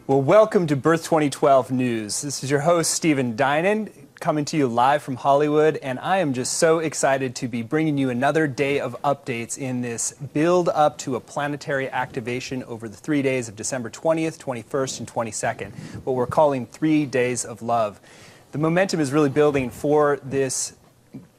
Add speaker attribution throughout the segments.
Speaker 1: Well, welcome to Birth 2012 News. This is your host, Stephen Dinan, coming to you live from Hollywood, and I am just so excited to be bringing you another day of updates in this build up to a planetary activation over the 3 days of December 20th, 21st, and 22nd, what we're calling 3 Days of Love. The momentum is really building for this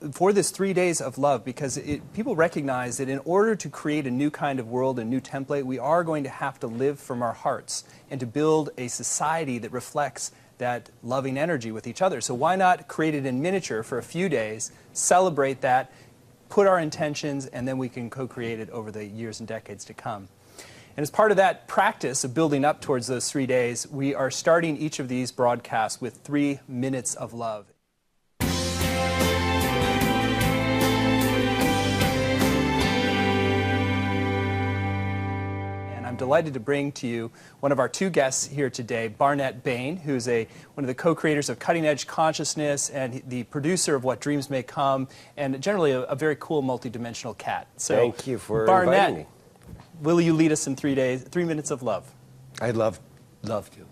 Speaker 1: 3 days of love because people recognize that in order to create a new kind of world, a new template, we are going to have to live from our hearts and to build a society that reflects that loving energy with each other. So why not create it in miniature for a few days, celebrate that, put our intentions, and then we can co-create it over the years and decades to come. And as part of that practice of building up towards those 3 days, we are starting each of these broadcasts with 3 minutes of love. I'm delighted to bring to you one of our 2 guests here today, Barnet Bain, who's one of the co-creators of Cutting Edge Consciousness and the producer of What Dreams May Come, and generally a very cool multidimensional cat. So,
Speaker 2: thank you for
Speaker 1: Barnet,
Speaker 2: inviting me.
Speaker 1: Will you lead us in 3 minutes of love?
Speaker 2: I'd love to.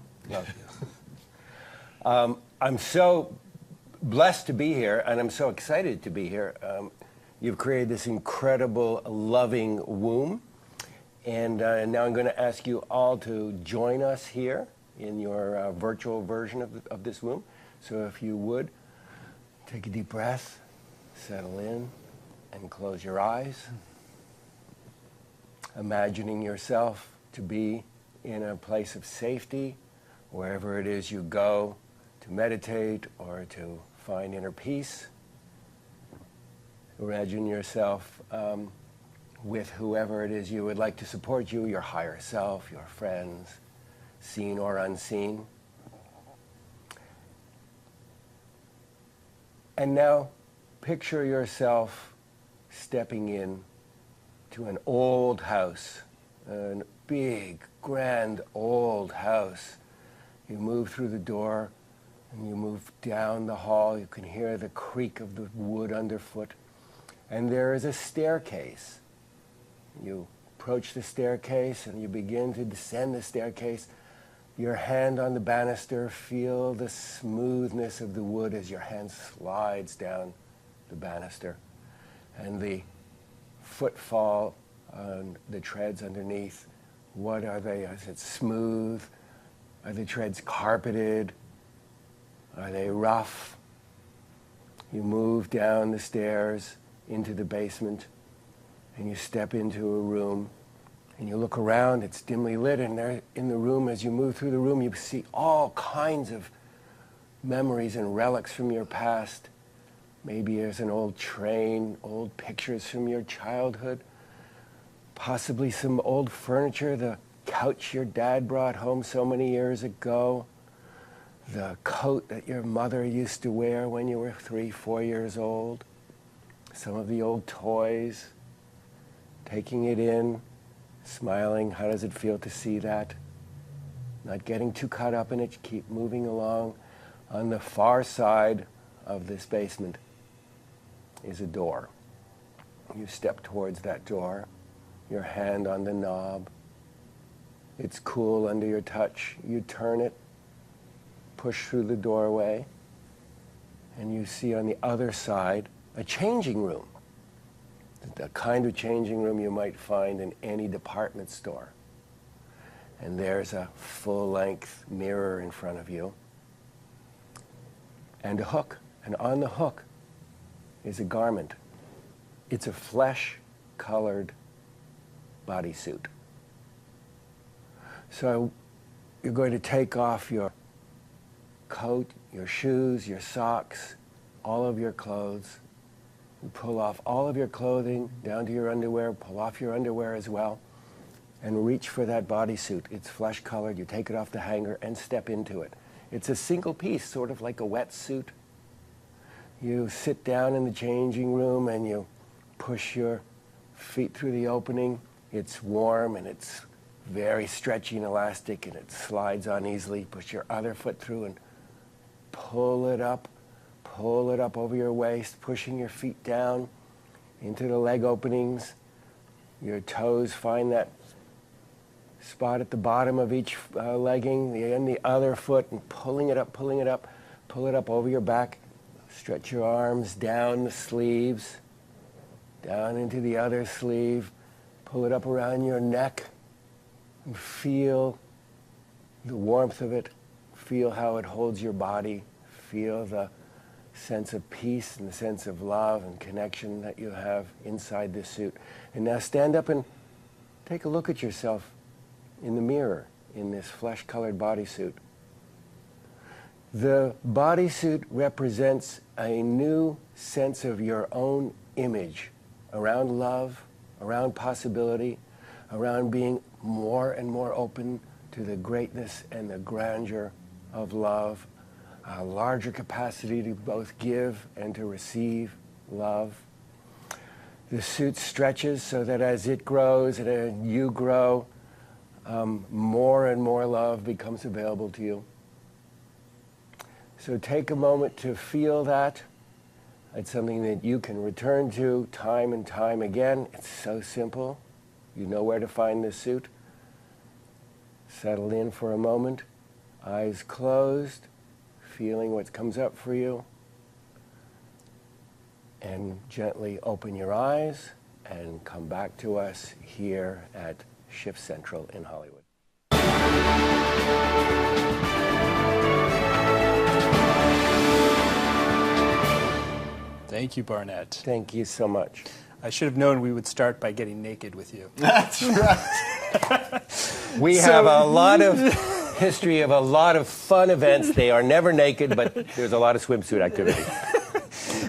Speaker 2: I'm so blessed to be here, and I'm so excited to be here. You've created this incredible, loving womb. And now I'm going to ask you all to join us here in your virtual version of this womb. So if you would, take a deep breath, settle in, and close your eyes. Imagining yourself to be in a place of safety, wherever it is you go to meditate or to find inner peace. Imagine yourself with whoever it is you would like to support you, your higher self, your friends, seen or unseen. And now picture yourself stepping in to an old house, a big, grand, old house. You move through the door and you move down the hall. You can hear the creak of the wood underfoot. And there is a staircase. You approach the staircase and you begin to descend the staircase. Your hand on the banister, feel the smoothness of the wood as your hand slides down the banister. And the footfall on the treads underneath, what are they? Is it smooth? Are the treads carpeted? Are they rough? You move down the stairs into the basement. And you step into a room, and you look around, it's dimly lit, and there in the room, as you move through the room, you see all kinds of memories and relics from your past. Maybe there's an old train, old pictures from your childhood, possibly some old furniture, the couch your dad brought home so many years ago, the coat that your mother used to wear when you were 3, 4 years old, some of the old toys. Taking it in, smiling, how does it feel to see that? Not getting too caught up in it, keep moving along. On the far side of this basement is a door. You step towards that door, your hand on the knob. It's cool under your touch. You turn it, push through the doorway, and you see on the other side a changing room. The kind of changing room you might find in any department store. And there's a full-length mirror in front of you. And a hook. And on the hook is a garment. It's a flesh-colored bodysuit. So you're going to take off your coat, your shoes, your socks, all of your clothes. You pull off all of your clothing down to your underwear, pull off your underwear as well, and reach for that bodysuit. It's flesh-colored. You take it off the hanger and step into it. It's a single piece, sort of like a wetsuit. You sit down in the changing room and you push your feet through the opening. It's warm and it's very stretchy and elastic and it slides on easily. Push your other foot through and pull it up over your waist, pushing your feet down into the leg openings. Your toes find that spot at the bottom of each legging, the other foot, and pulling it up, pull it up over your back. Stretch your arms down the sleeves, down into the other sleeve. Pull it up around your neck and feel the warmth of it. Feel how it holds your body. Feel the sense of peace and the sense of love and connection that you have inside this suit. And now stand up and take a look at yourself in the mirror in this flesh-colored bodysuit. The bodysuit represents a new sense of your own image around love, around possibility, around being more and more open to the greatness and the grandeur of love, a larger capacity to both give and to receive love. The suit stretches so that as it grows and you grow, more and more love becomes available to you. So take a moment to feel that. It's something that you can return to time and time again. It's so simple. You know where to find this suit. Settle in for a moment. Eyes closed, feeling what comes up for you. And gently open your eyes and come back to us here at Shift Central in Hollywood.
Speaker 1: Thank you, Barnet.
Speaker 2: Thank you so much.
Speaker 1: I should have known we would start by getting naked with you.
Speaker 3: That's right.
Speaker 2: We have a lot of history of a lot of fun events. They are never naked, but there's a lot of swimsuit activity.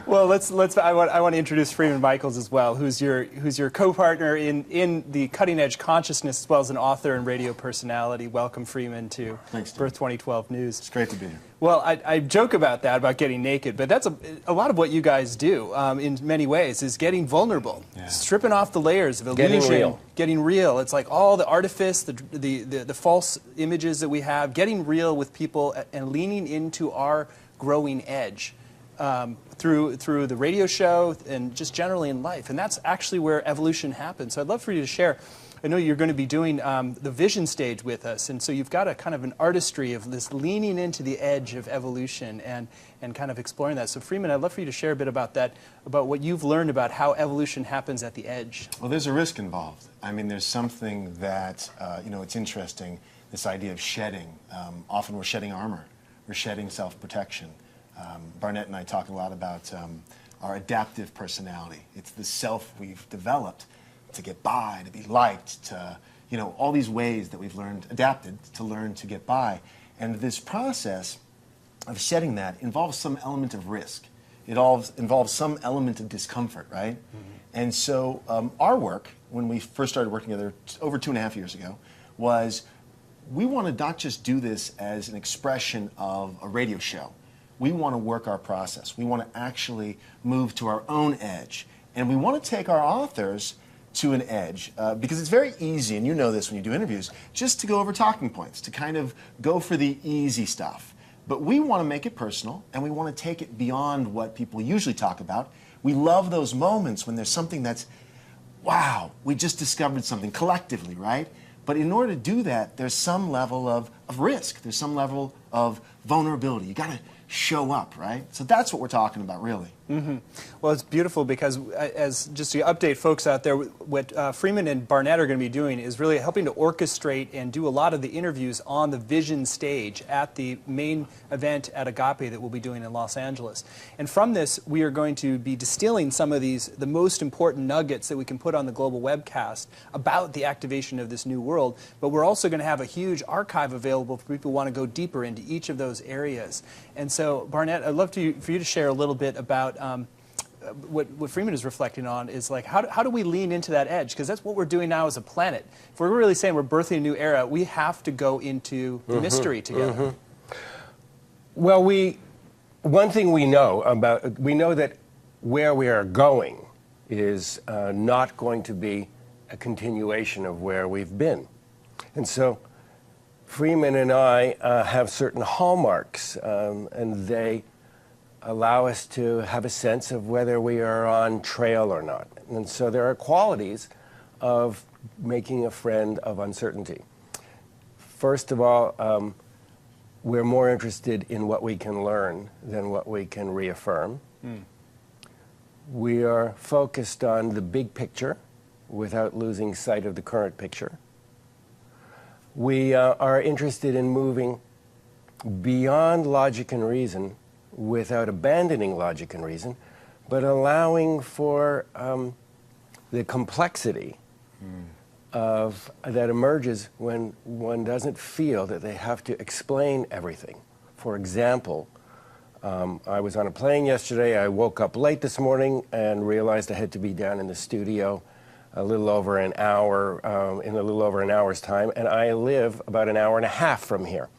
Speaker 1: Well, I want to introduce Freeman Michaels as well, who's your co-partner in the Cutting Edge Consciousness, as well as an author and radio personality. Welcome, Freeman, to
Speaker 3: Thanks,
Speaker 1: Birth 2012 News.
Speaker 3: It's great to be here.
Speaker 1: Well, I joke about that, about getting naked, but that's a lot of what you guys do in many ways, is getting vulnerable, stripping off the layers of illusion, getting real. It's like all the artifice, the false images that we have, getting real with people and leaning into our growing edge. Through the radio show and just generally in life. And that's actually where evolution happens. So I'd love for you to share. I know you're going to be doing the vision stage with us, and so you've got a kind of an artistry of this leaning into the edge of evolution and kind of exploring that. So Freeman, I'd love for you to share a bit about that, about what you've learned about how evolution happens at the edge.
Speaker 3: Well, there's a risk involved. I mean, there's something that, it's interesting, this idea of shedding. Often we're shedding armor. We're shedding self-protection. Barnet and I talk a lot about our adaptive personality. It's the self we've developed to get by, to be liked, to, all these ways that we've learned, adapted to learn to get by. And this process of shedding that involves some element of risk. It involves some element of discomfort, right? Mm-hmm. And so our work, when we first started working together over 2.5 years ago, was we want to not just do this as an expression of a radio show. We want to work our process. We want to actually move to our own edge. And we want to take our authors to an edge because it's very easy, and you know this when you do interviews, just to go over talking points, to kind of go for the easy stuff. But we want to make it personal, and we want to take it beyond what people usually talk about. We love those moments when there's something that's, wow, we just discovered something collectively, right? But in order to do that, there's some level of risk. There's some level of vulnerability. You got to show up, right? So that's what we're talking about, really. Mm-hmm.
Speaker 1: Well, it's beautiful because, as just to update folks out there, what Freeman and Barnet are going to be doing is really helping to orchestrate and do a lot of the interviews on the Vision stage at the main event at Agape that we'll be doing in Los Angeles. And from this, we are going to be distilling some of the most important nuggets that we can put on the global webcast about the activation of this new world. But we're also going to have a huge archive available for people who want to go deeper into each of those areas. And so, Barnet, I'd love for you to share a little bit about what Freeman is reflecting on is like how do we lean into that edge? Because that's what we're doing now as a planet. If we're really saying we're birthing a new era, we have to go into the mystery together.
Speaker 2: Mm-hmm. Well, one thing we know that where we are going is not going to be a continuation of where we've been. And so Freeman and I have certain hallmarks, and they allow us to have a sense of whether we are on trail or not. And so there are qualities of making a friend of uncertainty. First of all, we're more interested in what we can learn than what we can reaffirm. We are focused on the big picture without losing sight of the current picture. We are interested in moving beyond logic and reason without abandoning logic and reason, but allowing for the complexity that emerges when one doesn't feel that they have to explain everything. For example, I was on a plane yesterday. I woke up late this morning and realized I had to be down in the studio in a little over an hour's time, and I live about an hour and a half from here.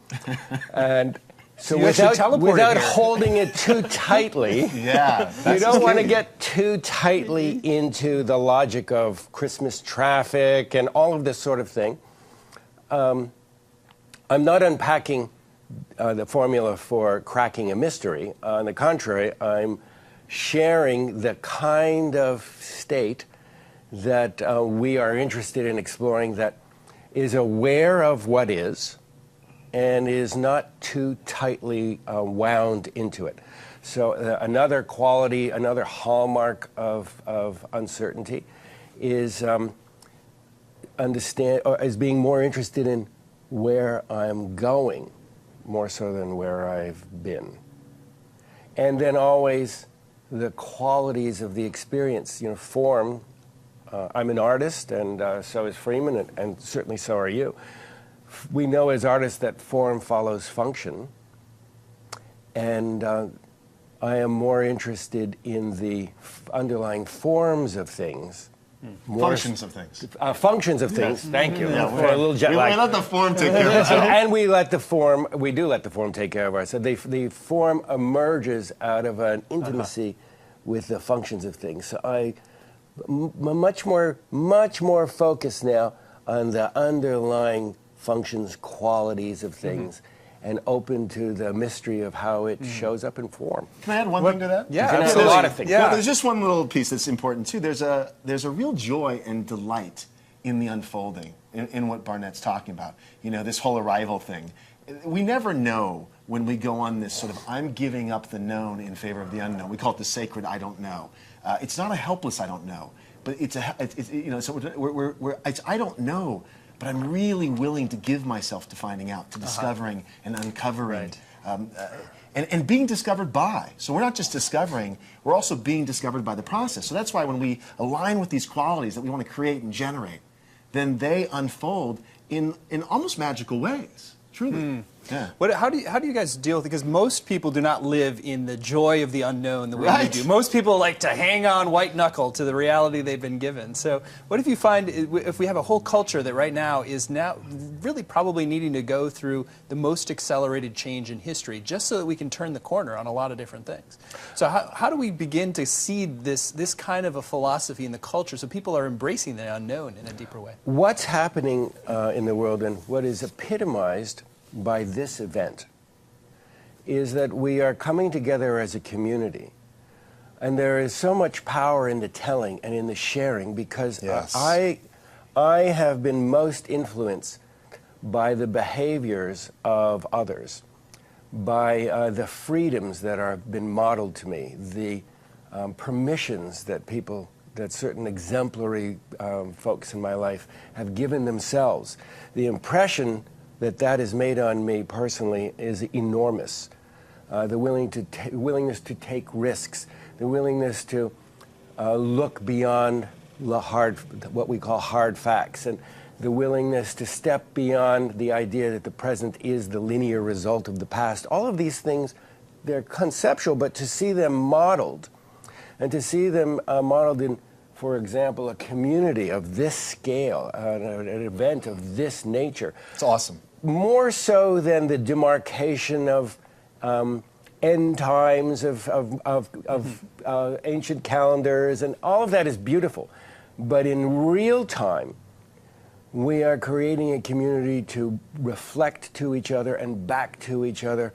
Speaker 2: And so without holding it too tightly, you don't want to get too tightly into the logic of Christmas traffic and all of this sort of thing. I'm not unpacking the formula for cracking a mystery. On the contrary, I'm sharing the kind of state that we are interested in exploring, that is aware of what is and is not too tightly wound into it. So another quality, another hallmark of uncertainty is is being more interested in where I'm going, more so than where I've been. And then always the qualities of the experience, form. I'm an artist, and so is Freeman, and certainly so are you. We know as artists that form follows function, and I am more interested in the underlying forms of things.
Speaker 3: Functions of things.
Speaker 2: Functions of things. Thank you. Yeah, for a little jet lag.
Speaker 3: We let the form take care of itself.
Speaker 2: And we do let the form take care of ourselves. The form emerges out of an intimacy with the functions of things. So I'm much more focused now on the underlying functions, qualities of things, and open to the mystery of how it shows up in form.
Speaker 3: Can I add one thing to that?
Speaker 1: Yeah,
Speaker 2: there's a lot of things.
Speaker 3: Yeah. Well, there's just one little piece that's important too. There's a real joy and delight in the unfolding, in what Barnett's talking about. This whole arrival thing. We never know when we go on this sort of I'm giving up the known in favor of the unknown. We call it the sacred I don't know. It's not a helpless I don't know, but it's I don't know, but I'm really willing to give myself to finding out, to discovering and uncovering, and being discovered by. So we're not just discovering, we're also being discovered by the process. So that's why when we align with these qualities that we want to create and generate, then they unfold in almost magical ways. Truly. Yeah.
Speaker 1: How do you guys deal with it? Because most people do not live in the joy of the unknown the way we do. Most people like to hang on white knuckle to the reality they've been given. So what if you find, if we have a whole culture that right now is now really probably needing to go through the most accelerated change in history just so that we can turn the corner on a lot of different things? So how do we begin to seed this kind of a philosophy in the culture so people are embracing the unknown in a deeper way?
Speaker 2: What's happening in the world, and what is epitomized by this event, is that we are coming together as a community. And there is so much power in the telling and in the sharing, because I have been most influenced by the behaviors of others, by the freedoms that have been modeled to me, the permissions that certain exemplary folks in my life have given themselves. The impression that has made on me personally is enormous. The willingness to take risks, the willingness to look beyond what we call hard facts, and the willingness to step beyond the idea that the present is the linear result of the past. All of these things, they're conceptual, but to see them modeled, and to see them modeled in, for example, a community of this scale, an event of this nature.
Speaker 3: It's awesome.
Speaker 2: More so than the demarcation of end times, of ancient calendars, and all of that is beautiful. But in real time, we are creating a community to reflect to each other and back to each other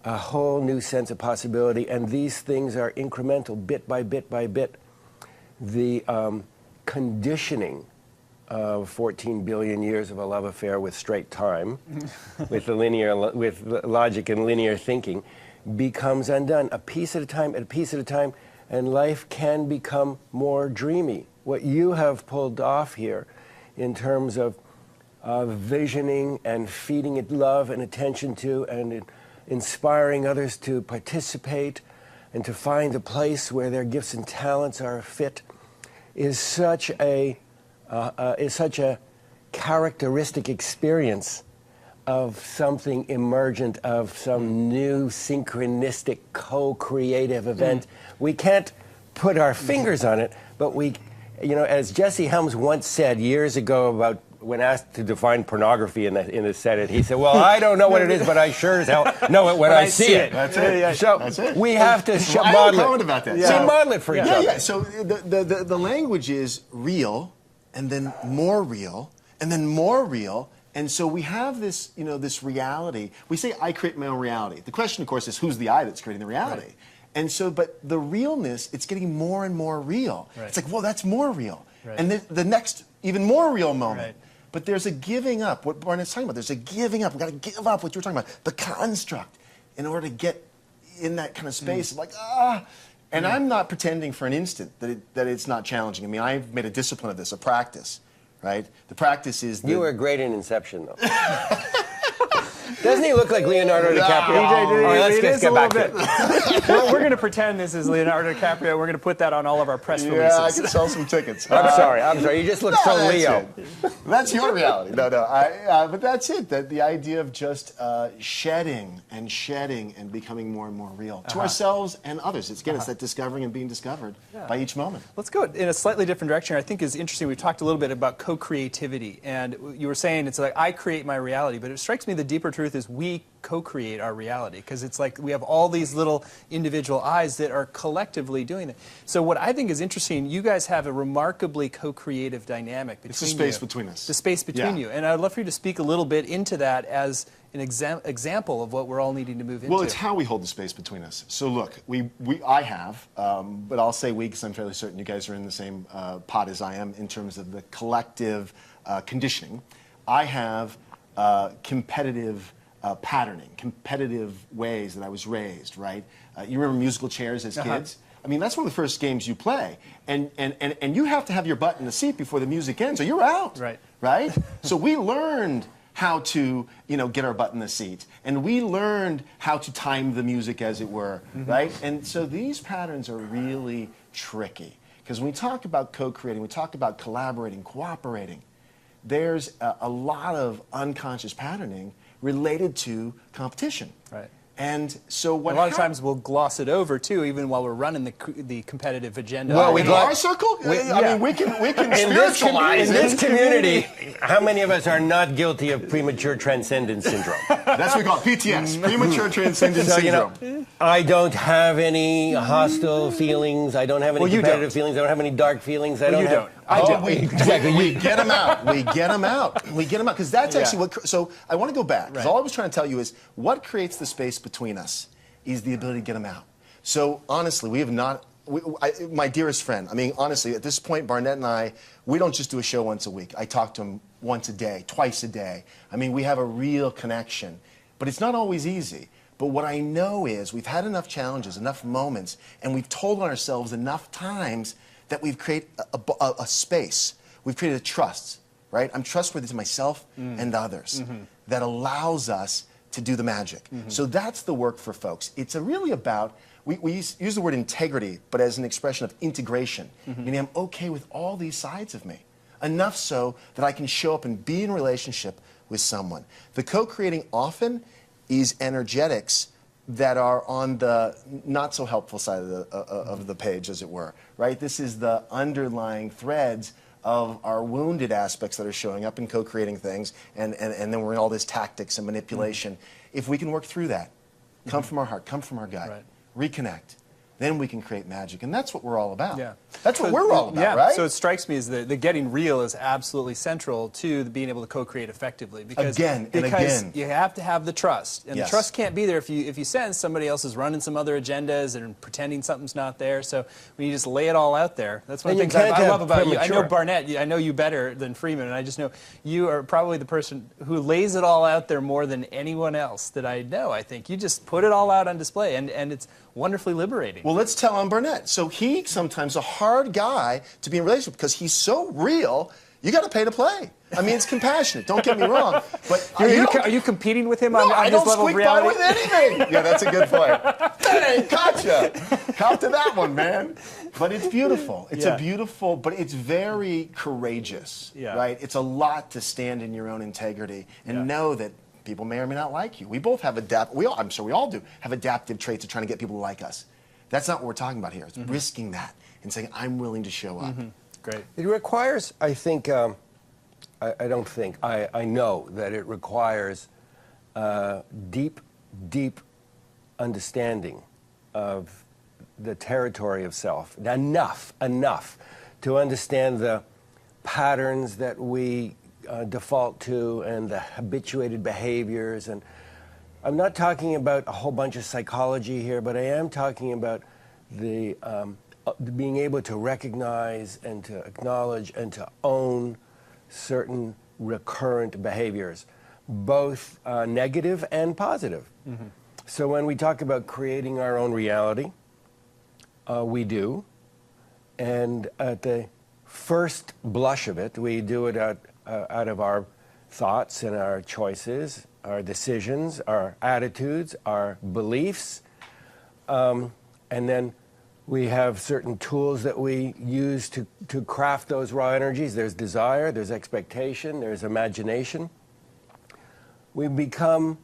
Speaker 2: a whole new sense of possibility, and these things are incremental, bit by bit by bit. The conditioning 14 billion years of a love affair with straight time, with logic and linear thinking, becomes undone a piece at a time, and life can become more dreamy. What you have pulled off here in terms of visioning and feeding it love and attention to, and inspiring others to participate and to find a place where their gifts and talents are fit, is such a characteristic experience of something emergent, of some new synchronistic co-creative event. We can't put our fingers on it, but we, as Jesse Helms once said years ago about when asked to define pornography in the Senate, he said, well, I don't know what it is, but I sure as hell know it when I see it.
Speaker 3: That's it.
Speaker 2: So
Speaker 3: That's it.
Speaker 2: we have to model it.
Speaker 3: About that.
Speaker 2: Yeah. So model it for each other.
Speaker 3: Yeah. So the language is real, and then more real, and then more real. And so we have this, this reality. We say, I create my own reality. The question, of course, is who's the I that's creating the reality? Right. And so, but the realness, it's getting more and more real. Right. It's like, well, that's more real. Right. And the next, even more real moment. Right. But there's a giving up. What Barnet's talking about, there's a giving up. We've got to give up what you were talking about, the construct, in order to get in that kind of space of like, And I'm not pretending for an instant that it's not challenging. I mean, I've made a discipline of this, a practice. Right? The practice is... You
Speaker 2: were great in Inception, though. Doesn't he look like Leonardo DiCaprio?
Speaker 1: Let's get back to it. We're going to pretend this is Leonardo DiCaprio. We're going to put that on all of our press releases.
Speaker 3: Yeah, I can sell some tickets.
Speaker 2: I'm sorry. You just look so Leo.
Speaker 3: That's your reality. No. But that's it. The idea of just shedding and becoming more and more real to ourselves and others. It's that discovering and being discovered by each moment.
Speaker 1: Let's go in a slightly different direction. I think is interesting. We've talked a little bit about co-creativity, and you were saying it's like I create my reality, but it strikes me the deeper truth is we co-create our reality, because it's like we have all these little individual eyes that are collectively doing it. So what I think is interesting, you guys have a remarkably co-creative dynamic between you. It's the
Speaker 3: space between us.
Speaker 1: The space between you. And I'd love for you to speak a little bit into that as an example of what we're all needing to move into.
Speaker 3: Well, it's how we hold the space between us. So look, I have, but I'll say we because I'm fairly certain you guys are in the same pot as I am in terms of the collective conditioning. I have competitive patterning, competitive ways that I was raised, right? You remember musical chairs as kids? I mean, that's one of the first games you play. And you have to have your butt in the seat before the music ends or you're out, right? So we learned how to, get our butt in the seat. And we learned how to time the music, as it were, right? And so these patterns are really tricky. Because when we talk about co-creating, we talk about collaborating, cooperating, there's a lot of unconscious patterning related to competition. Right. And so what
Speaker 1: a lot of times we'll gloss it over too, even while we're running the competitive agenda.
Speaker 3: Well, in our circle, I mean, we can spiritualize
Speaker 2: in this community. How many of us are not guilty of premature transcendence syndrome?
Speaker 3: That's what we call it, PTS, premature transcendence syndrome.
Speaker 2: I don't have any hostile feelings. I don't have any competitive feelings. I don't have any dark feelings. I don't.
Speaker 3: We get them out. We get them out. We get them out because that's actually what. So I want to go back because all I was trying to tell you is what creates the space between us is the ability to get them out. So honestly, we have not. My dearest friend. I mean, honestly, at this point, Barnett and I, we don't just do a show once a week. I talk to him once a day, twice a day. I mean, we have a real connection, but it's not always easy. But what I know is we've had enough challenges, enough moments, and we've told on ourselves enough times that we've created a space. We've created a trust, right? I'm trustworthy to myself and others that allows us to do the magic. So that's the work for folks. It's really about, we use the word integrity, but as an expression of integration. Meaning I'm okay with all these sides of me. Enough so that I can show up and be in relationship with someone. The co-creating often is energetics that are on the not so helpful side of the page, as it were, right? This is the underlying threads of our wounded aspects that are showing up in co-creating things, and then we're in all this tactics and manipulation. If we can work through that, come from our heart, come from our gut, reconnect, then we can create magic. And that's what we're all about.
Speaker 1: Yeah.
Speaker 3: That's what we're all about,
Speaker 1: yeah.
Speaker 3: right?
Speaker 1: So it strikes me as the getting real is absolutely central to the being able to co-create effectively. Because you have to have the trust. And the trust can't be there if you sense somebody else is running some other agendas and pretending something's not there. So when you just lay it all out there, that's one of the things I love about you. I know Barnet, I know you better than Freeman, and I just know you are probably the person who lays it all out there more than anyone else that I know. I think you just put it all out on display, and it's wonderfully liberating.
Speaker 3: Well, let's tell on Barnet. So he's sometimes a hard guy to be in a relationship because he's so real, you got to pay to play. I mean, it's compassionate. Don't get me wrong. But
Speaker 1: are you competing with him on this level of reality?
Speaker 3: I don't squeak by with anything. Yeah, that's a good point. Hey, gotcha. Cop to that one, man. But it's beautiful. It's a beautiful, but it's very courageous, right? It's a lot to stand in your own integrity and know that people may or may not like you. We both have I'm sure we all do, have adaptive traits of trying to get people to like us. That's not what we're talking about here. It's risking that and saying, I'm willing to show up.
Speaker 1: Great.
Speaker 2: It requires, I think, I know that it requires deep, deep understanding of the territory of self. Enough to understand the patterns that we default to and the habituated behaviors. And I'm not talking about a whole bunch of psychology here, but I am talking about the being able to recognize and to acknowledge and to own certain recurrent behaviors, both negative and positive. So when we talk about creating our own reality, we do. And at the first blush of it, we do it out of our thoughts and our choices, our decisions, our attitudes, our beliefs. And then we have certain tools that we use to craft those raw energies. There's desire, there's expectation, there's imagination. We become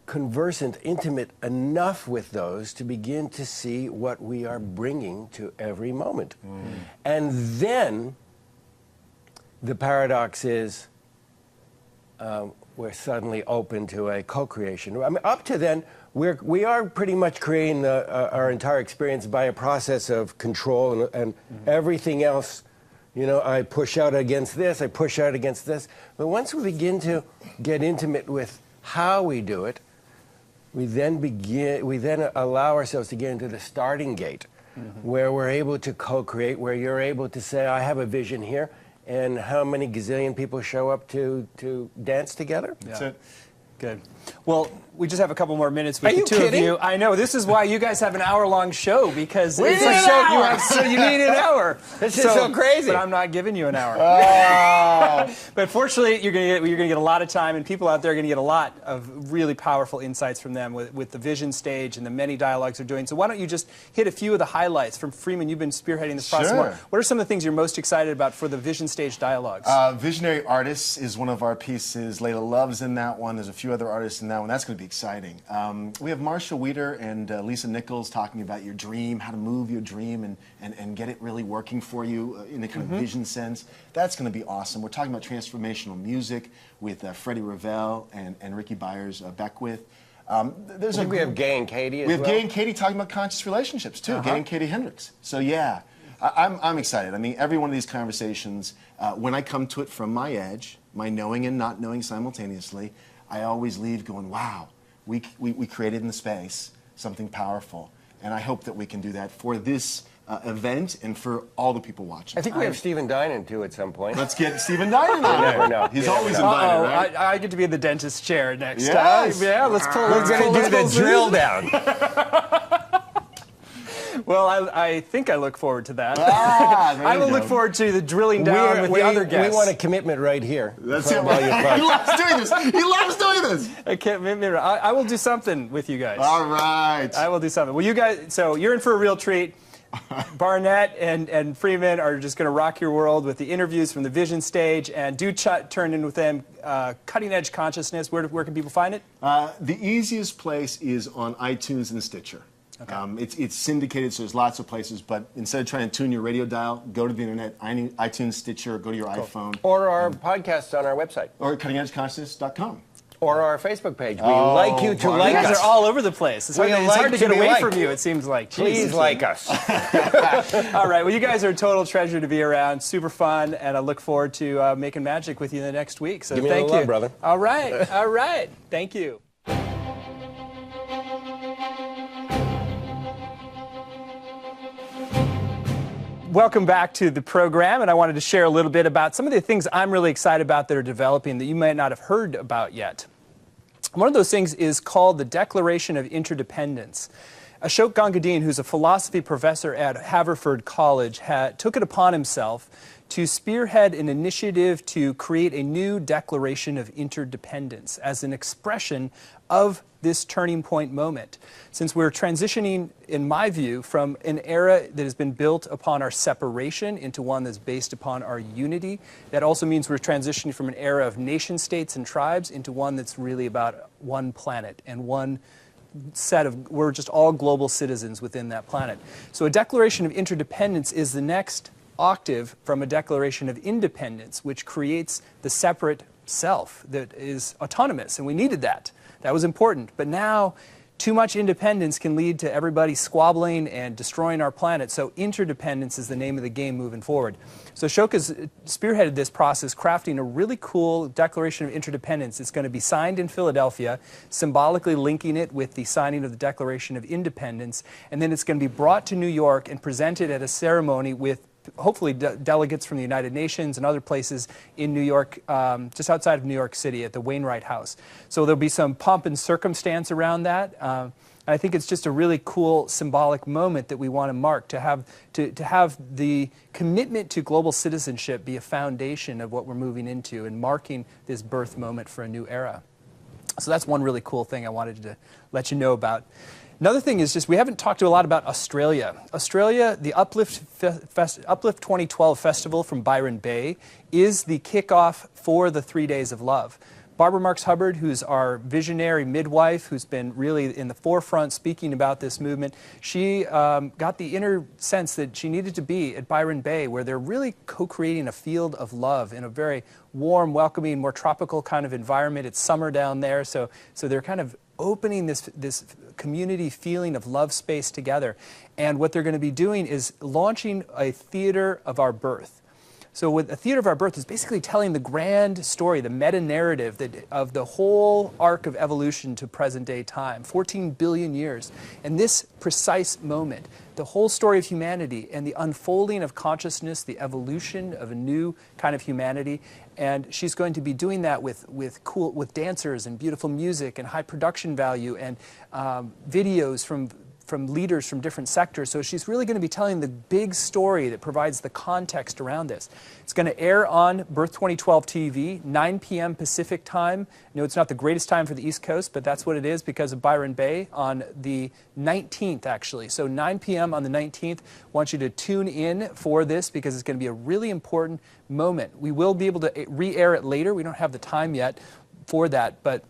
Speaker 2: conversant, intimate enough with those to begin to see what we are bringing to every moment. And then the paradox is we're suddenly open to a co-creation. I mean, up to then, we are pretty much creating our entire experience by a process of control and everything else. You know, I push out against this, I push out against this. But once we begin to get intimate with how we do it, we then allow ourselves to get into the starting gate, where we're able to co-create, where you're able to say, I have a vision here, and how many gazillion people show up to dance together?
Speaker 3: That's it.
Speaker 1: Good. Well, we just have a couple more minutes with
Speaker 2: the
Speaker 1: two of you. I know. This is why you guys have an hour-long show, because it's a show you have, so you need an hour.
Speaker 2: This is so crazy.
Speaker 1: But I'm not giving you an hour.
Speaker 2: Oh.
Speaker 1: But fortunately, you're going to get a lot of time, and people out there are going to get a lot of really powerful insights from them with the vision stage and the many dialogues they're doing. So why don't you just hit a few of the highlights from Freeman? You've been spearheading this process more. What are some of the things you're most excited about for the vision stage dialogues?
Speaker 3: Visionary Artists is one of our pieces. Layla Love's in that one. There's a few other artists in that one. That's going to be exciting. We have Marsha Weeder and Lisa Nichols talking about your dream, how to move your dream and get it really working for you in a kind of vision sense. That's going to be awesome. We're talking about transformational music with Freddie Ravel and Ricky Byers Beckwith.
Speaker 2: We have Gay and Katie as well.
Speaker 3: We have Gay and Katie talking about conscious relationships too. Gay and Katie Hendricks. So yeah, I'm excited. I mean, every one of these conversations, when I come to it from my edge, my knowing and not knowing simultaneously, I always leave going, wow, we created in the space something powerful. And I hope that we can do that for this event and for all the people watching.
Speaker 2: I think we have Stephen Dinan too at some point.
Speaker 3: Let's get Stephen Dinan on there.
Speaker 2: No.
Speaker 3: He's always invited, right?
Speaker 1: I get to be in the dentist chair next
Speaker 3: time.
Speaker 1: Yeah, let's pull.
Speaker 2: We're going to do the drill down.
Speaker 1: Well, I think I look forward to that. I will look forward to the drilling down with the other guests.
Speaker 2: We want a commitment right here.
Speaker 3: That's it. He loves doing this. He loves doing this.
Speaker 1: A commitment. I will do something with you guys.
Speaker 3: All right.
Speaker 1: I will do something. Well, you guys, so you're in for a real treat. Barnet and Freeman are just going to rock your world with the interviews from the vision stage, and do turn in with them. Cutting Edge Consciousness, where can people find it?
Speaker 3: The easiest place is on iTunes and Stitcher.
Speaker 1: Okay.
Speaker 3: It's syndicated, so there's lots of places, but instead of trying to tune your radio dial, go to the internet, iTunes, Stitcher, go to your iPhone.
Speaker 2: Or our podcast on our website.
Speaker 3: Or cuttingedgeconsciousness.com.
Speaker 2: Or our Facebook page. We like you to like
Speaker 1: You guys
Speaker 2: us.
Speaker 1: are all over the place. It's hard,
Speaker 2: We
Speaker 1: it's
Speaker 2: like
Speaker 1: hard to
Speaker 2: to
Speaker 1: get
Speaker 2: be
Speaker 1: away
Speaker 2: liked.
Speaker 1: from you, it seems like.
Speaker 2: Please
Speaker 1: Jesus.
Speaker 2: like us.
Speaker 1: All right, well, you guys are a total treasure to be around. Super fun, and I look forward to making magic with you the next week. So
Speaker 2: Give me a
Speaker 1: thank
Speaker 2: little
Speaker 1: you.
Speaker 2: love, brother.
Speaker 1: All right, all right. Thank you. Welcome back to the program, and I wanted to share a little bit about some of the things I'm really excited about that are developing that you might not have heard about yet. One of those things is called the Declaration of Interdependence. Ashok Gangadine, who's a philosophy professor at Haverford College, took it upon himself to spearhead an initiative to create a new Declaration of Interdependence as an expression of this turning point moment. Since we're transitioning, in my view, from an era that has been built upon our separation into one that's based upon our unity, that also means we're transitioning from an era of nation states and tribes into one that's really about one planet and one set of, we're just all global citizens within that planet. So a Declaration of Interdependence is the next octave from a Declaration of Independence, which creates the separate self that is autonomous, and we needed that. That was important. But now, too much independence can lead to everybody squabbling and destroying our planet, so interdependence is the name of the game moving forward. So Ashok has spearheaded this process, crafting a really cool Declaration of Interdependence. It's going to be signed in Philadelphia, symbolically linking it with the signing of the Declaration of Independence, and then it's going to be brought to New York and presented at a ceremony with hopefully delegates from the United Nations and other places in New York, just outside of New York City at the Wainwright House. So there'll be some pomp and circumstance around that. And I think it's just a really cool symbolic moment that we want to mark, to have the commitment to global citizenship be a foundation of what we're moving into and marking this birth moment for a new era. So that's one really cool thing I wanted to let you know about. Another thing is just we haven't talked a lot about Australia. Australia, the Uplift 2012 festival from Byron Bay is the kickoff for the 3 Days of Love. Barbara Marks Hubbard, who's our visionary midwife, who's been really in the forefront speaking about this movement, she got the inner sense that she needed to be at Byron Bay, where they're really co-creating a field of love in a very warm, welcoming, more tropical kind of environment. It's summer down there, so they're kind of opening this community feeling of love space together. And what they're going to be doing is launching a theater of our birth. So with a theater of our birth is basically telling the grand story, the meta-narrative of the whole arc of evolution to present-day time, 14 billion years. And this precise moment, the whole story of humanity and the unfolding of consciousness, the evolution of a new kind of humanity. And she's going to be doing that with dancers and beautiful music and high production value and videos from leaders from different sectors. So she's really going to be telling the big story that provides the context around this. It's going to air on Birth 2012 TV, 9 p.m. Pacific time. No, it's not the greatest time for the East Coast, but that's what it is because of Byron Bay on the 19th, actually. So 9 p.m. on the 19th. I want you to tune in for this because it's going to be a really important moment. We will be able to re-air it later. We don't have the time yet for that, but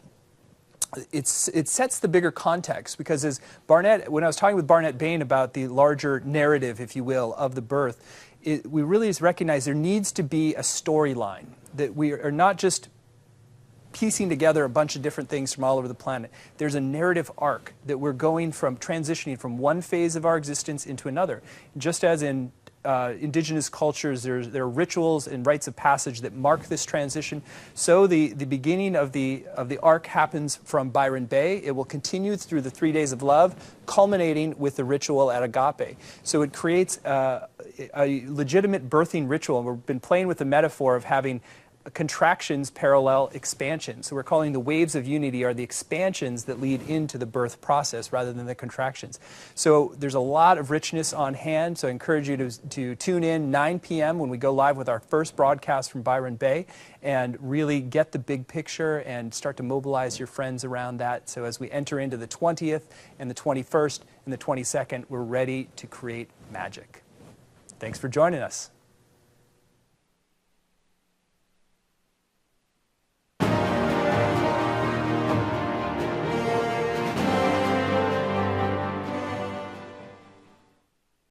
Speaker 1: it sets the bigger context because as Barnet, when I was talking with Barnet Bain about the larger narrative, if you will, of the birth, we really recognize there needs to be a storyline, that we are not just piecing together a bunch of different things from all over the planet. There's a narrative arc that we're going from, transitioning from one phase of our existence into another. Just as in indigenous cultures, there are rituals and rites of passage that mark this transition. So the beginning of the arc happens from Byron Bay. It will continue through the 3 Days of Love, culminating with the ritual at Agape. So it creates a legitimate birthing ritual. And we've been playing with the metaphor of having contractions parallel expansions. So we're calling the waves of unity are the expansions that lead into the birth process rather than the contractions. So there's a lot of richness on hand, so I encourage you to tune in 9 p.m. when we go live with our first broadcast from Byron Bay and really get the big picture and start to mobilize your friends around that. So as we enter into the 20th and the 21st and the 22nd, we're ready to create magic. Thanks for joining us.